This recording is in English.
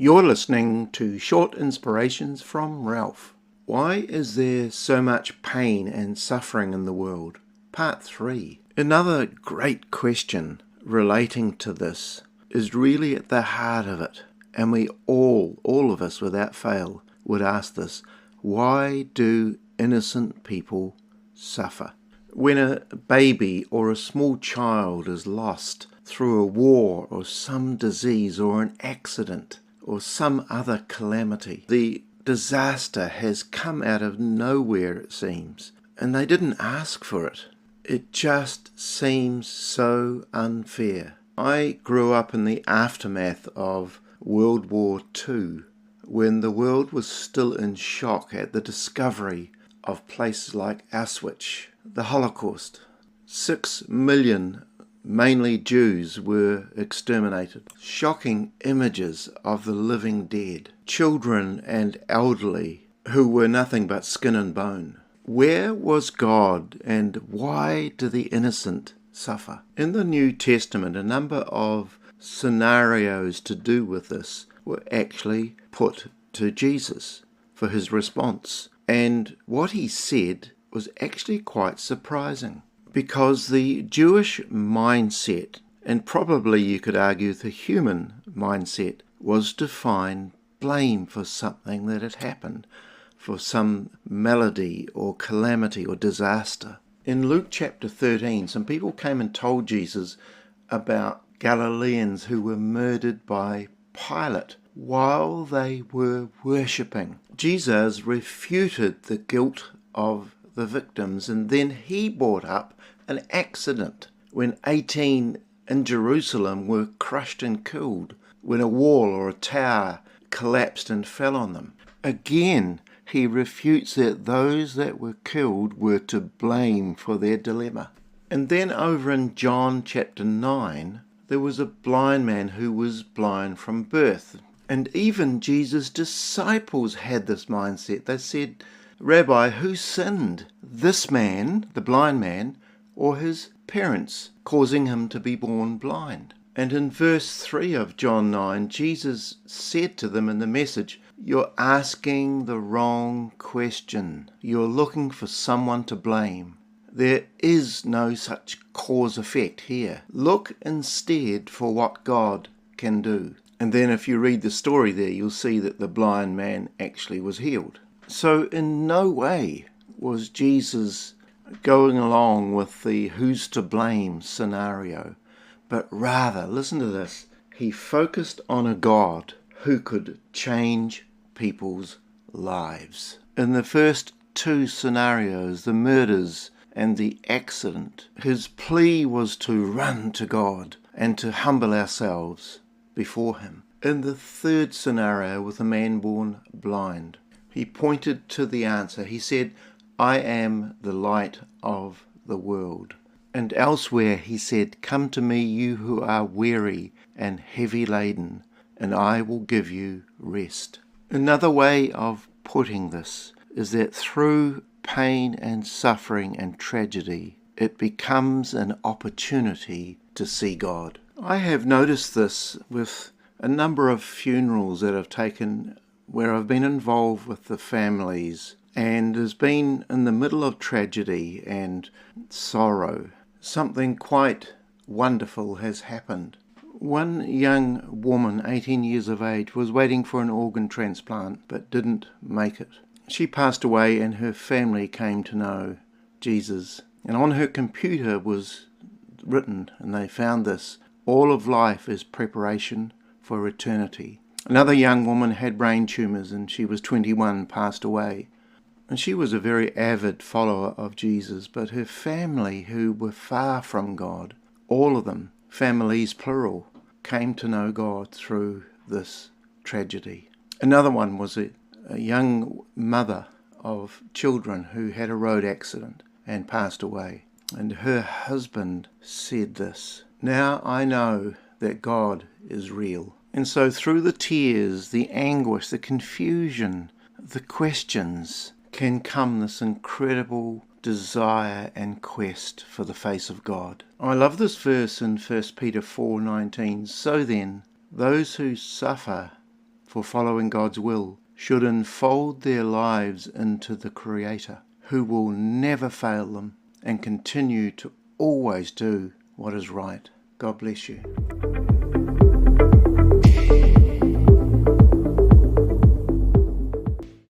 You're listening to Short Inspirations from Ralph. Why is there so much pain and suffering in the world? Part 3. Another great question relating to this is really at the heart of it, and we all of us without fail, would ask this: why do innocent people suffer? When a baby or a small child is lost through a war or some disease or an accident or some other calamity, the disaster has come out of nowhere, it seems, and they didn't ask for it. It just seems so unfair. I grew up in the aftermath of World War II, when the world was still in shock at the discovery of places like Auschwitz, the Holocaust. 6 million, mainly Jews, were exterminated. Shocking images of the living dead, children and elderly who were nothing but skin and bone. Where was God, and why do the innocent suffer? In the New Testament, a number of scenarios to do with this were actually put to Jesus for his response. And what he said was actually quite surprising, because the Jewish mindset, and probably you could argue the human mindset, was to find blame for something that had happened, for some malady or calamity or disaster. In Luke chapter 13, some people came and told Jesus about Galileans who were murdered by Pilate while they were worshipping. Jesus refuted the guilt of the victims, and then he brought up an accident when 18 in Jerusalem were crushed and killed, when a wall or a tower collapsed and fell on them. Again, he refutes that those that were killed were to blame for their dilemma. And then over in John chapter 9, there was a blind man who was blind from birth. And even Jesus' disciples had this mindset. They said, "Rabbi, who sinned, this man, the blind man, or his parents, causing him to be born blind?" And in verse 3 of John 9, Jesus said to them in the Message, "You're asking the wrong question. You're looking for someone to blame. There is no such cause-effect here. Look instead for what God can do." And then if you read the story there, you'll see that the blind man actually was healed. So in no way was Jesus going along with the who's to blame scenario, but rather, listen to this, he focused on a God who could change people's lives. In the first two scenarios, the murders and the accident, his plea was to run to God and to humble ourselves before him. In the third scenario, with a man born blind, he pointed to the answer. He said, "I am the light of the world." And elsewhere he said, "Come to me, you who are weary and heavy laden, and I will give you rest." Another way of putting this is that through pain and suffering and tragedy, it becomes an opportunity to see God. I have noticed this with a number of funerals that I've taken where I've been involved with the families, and has been in the middle of tragedy and sorrow. Something quite wonderful has happened. One young woman, 18 years of age, was waiting for an organ transplant but didn't make it. She passed away and her family came to know Jesus. And on her computer was written, and they found this: "All of life is preparation for eternity." Another young woman had brain tumours and she was 21, passed away. And she was a very avid follower of Jesus, but her family, who were far from God, all of them, families plural, came to know God through this tragedy. Another one was a young mother of children who had a road accident and passed away. And her husband said this: "Now I know that God is real." And so through the tears, the anguish, the confusion, the questions, can come this incredible desire and quest for the face of God. I love this verse in 1 Peter 4:19. "So then, those who suffer for following God's will should enfold their lives into the Creator, who will never fail them and continue to always do what is right. God bless you.